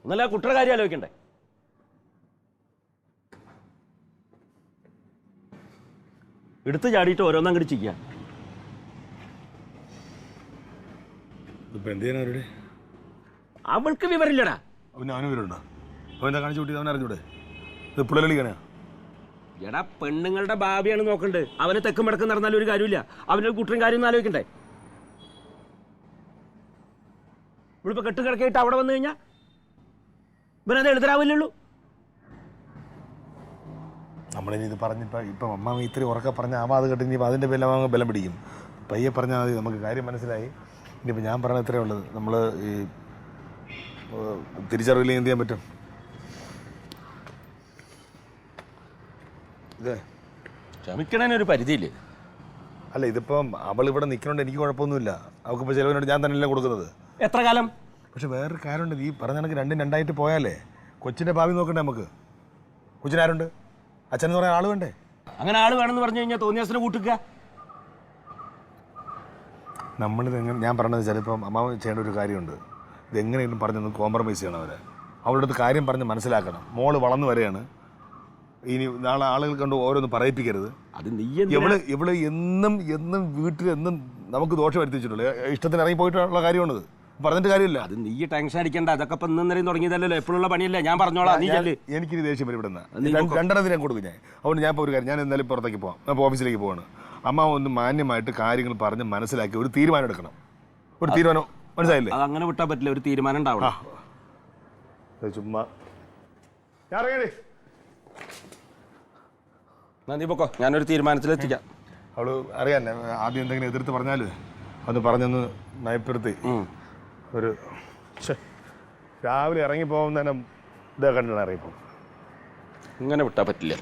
ഒന്നല്ല കുട്ടിയുടെ കാര്യം ആലോചിക്കണ്ടേ? എടുത്ത് ചാടിയിട്ട് ഓരോന്നങ്ങോട്ട് ചെയ്യാൻ. അവൾക്ക് വിവരമില്ലടാ. അവന് വിവരമുണ്ടോ? അവൻ കാണിച്ചു കൂട്ടി അവൻ അറിഞ്ഞൂടെ? ഇത് പിള്ളേളിക്കാനാ. എടാ പെണ്ണുങ്ങളുടെ ഭാവിയാണ് നോക്കണ്ടത്. അവന് തെക്കും വടക്കും നടന്നാലും ഒരു കാര്യമില്ല. അവനൊരു കുട്ടരും കാര്യം ഒന്നും ആലോചിക്കണ്ടേ? ഇവിളിപ്പോ കെട്ടുകിടക്കായിട്ട് അവിടെ വന്നു കഴിഞ്ഞാൽ ഇവനത് എഴുതരാവില്ലുള്ളൂ. നമ്മളിനി ഇത് ഇപ്പം അമ്മ ഇത്തിരി ഉറക്കെ പറഞ്ഞ അമ്മ അത് കേട്ട് ഇനിയിപ്പോൾ അതിൻ്റെ പേരിൽ അവൻ ബലം പിടിക്കും. പയ്യെ പറഞ്ഞാൽ മതി, നമുക്ക് കാര്യം മനസ്സിലായി. ഇനിയിപ്പോൾ ഞാൻ പറഞ്ഞ ഇത്രയേ ഉള്ളത്. നമ്മൾ ഈ തിരിച്ചറിവില്ലെങ്കിൽ എന്ത് ചെയ്യാൻ പറ്റും? ഇതേ ക്ഷമിക്കണേനൊരു പരിധിയില്ലേ? അല്ല, ഇതിപ്പം അവൾ ഇവിടെ നിൽക്കണോണ്ട് എനിക്ക് കുഴപ്പമൊന്നുമില്ല. അവൾക്കിപ്പോൾ ചിലവിനോട് ഞാൻ തന്നെയല്ലേ കൊടുക്കുന്നത്. എത്ര കാലം? പക്ഷെ വേറൊരു കാര്യമുണ്ട്. ഈ പറഞ്ഞ കണക്ക് രണ്ടും രണ്ടായിട്ട് പോയാലേ കൊച്ചിൻ്റെ ഭാവി നോക്കണ്ടേ നമുക്ക്? കൊച്ചിനാരുണ്ട്? അച്ഛനെന്ന് പറയാൻ ആൾ വേണ്ടേ? അങ്ങനെ ആൾ വേണമെന്ന് പറഞ്ഞു കഴിഞ്ഞാൽ തോന്നിയാസിനെ കൂട്ടിക്കുക. നമ്മളിത് ഞാൻ പറഞ്ഞത് ചിലപ്പം അമ്മാവൻ ചെയ്യേണ്ട ഒരു കാര്യമുണ്ട്. ഇതെങ്ങനെയും പറഞ്ഞൊന്ന് കോംപ്രമൈസ് ചെയ്യണം. അവളുടെ അടുത്ത് കാര്യം പറഞ്ഞ് മനസ്സിലാക്കണം. മോള് വളർന്നു വരെയാണ്. ഇനി നാളെ ആളുകൾ കണ്ട് ഓരോന്ന് പറയിപ്പിക്കരുത്. അത് നീ ഇവള് എന്നും വീട്ടിൽ എന്നും നമുക്ക് ദോഷം വരുത്തിച്ചിട്ടുള്ളൂ. ഇഷ്ടത്തിന് ഇറങ്ങി പോയിട്ടുള്ള കാര്യമാണിത്. പറഞ്ഞിട്ട് കാര്യമില്ല. അത് നീ ടെൻഷൻ അടിക്കണ്ട. അതൊക്കെ ഇപ്പം ഇന്നേരം തുടങ്ങിയതല്ലോ. എപ്പോഴുള്ള പണിയല്ലേ? ഞാൻ പറഞ്ഞോളാം. നീ എനിക്കിനി ദേഷ്യം വരും. ഇവിടുന്ന് രണ്ടെണ്ണത്തിന് ഞാൻ കൊടുക്കും. അതുകൊണ്ട് ഞാൻ ഇപ്പോൾ ഒരു കാര്യം, ഞാൻ എന്തായാലും പുറത്തേക്ക് പോകാം. അപ്പോൾ ഓഫീസിലേക്ക് പോവാണ്. അമ്മ ഒന്ന് മാന്യമായിട്ട് കാര്യങ്ങൾ പറഞ്ഞ് മനസ്സിലാക്കി ഒരു തീരുമാനം എടുക്കണം. ഒരു തീരുമാനം മനസ്സിലായില്ലേ? അത് അങ്ങനെ വിട്ടാൻ പറ്റില്ല. ഒരു തീരുമാനം ഉണ്ടാവണം. ചുമ്മാ നീ പൊക്കോ, ഞാനൊരു തീരുമാനത്തിലെത്തിക്കാം. അവള് അറിയാൻ ആദ്യം എന്തെങ്കിലും എതിർത്ത് പറഞ്ഞാൽ അത് പറഞ്ഞൊന്ന് നയപ്പെടുത്തി ഒരു രാവിലെ ഇറങ്ങിപ്പോകുന്ന ഇതേ കണ്ടാണ് ഇറങ്ങിപ്പോ. ഇങ്ങനെ വിട്ടാൽ പറ്റില്ല.